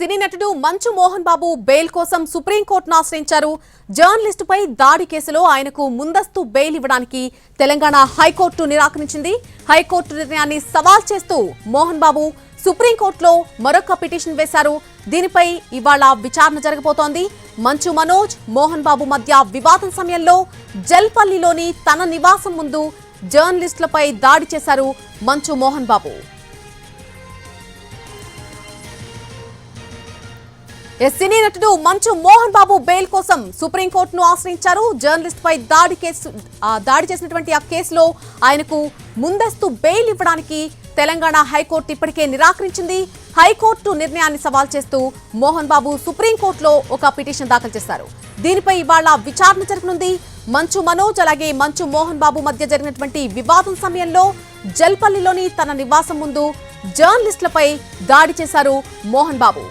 సినీ నటుడు మంచు మోహన్ బాబు బెయిల్ కోసం సుప్రీంకోర్టును ఆశ్రయించారు. జర్నలిస్టుపై దాడి కేసులో ఆయనకు ముందస్తు బెయిల్ ఇవ్వడానికి తెలంగాణ హైకోర్టు నిరాకరించింది. హైకోర్టు నిర్ణయాన్ని సవాల్ చేస్తూ మోహన్ బాబు సుప్రీంకోర్టులో మరొక పిటిషన్ వేశారు. దీనిపై ఇవాళ విచారణ జరగబోతోంది. మంచు మనోజ్, మోహన్ బాబు మధ్య వివాదం సమయంలో జల్పల్లిలోని తన నివాసం ముందు జర్నలిస్టులపై దాడి చేశారు మంచు మోహన్ బాబు. సినీ నటుడు మంచు మోహన్ బాబు బెయిల్ కోసం సుప్రీంకోర్టును ఆశ్రయించారు. జర్నలిస్ట్ పై దాడి చేసినటువంటి ఆ కేసులో ఆయనకు ముందస్తు బెయిల్ ఇవ్వడానికి తెలంగాణ హైకోర్టు ఇప్పటికే నిరాకరించింది. హైకోర్టు నిర్ణయాన్ని సవాల్ చేస్తూ మోహన్ బాబు సుప్రీంకోర్టులో ఒక పిటిషన్ దాఖలు చేశారు. దీనిపై ఇవాళ విచారణ జరగనుంది. మంచు మనోజ్ అలాగే మంచు మోహన్ బాబు మధ్య జరిగినటువంటి వివాదం సమయంలో జల్పల్లిలోని తన నివాసం ముందు జర్నలిస్టులపై దాడి చేశారు మోహన్ బాబు.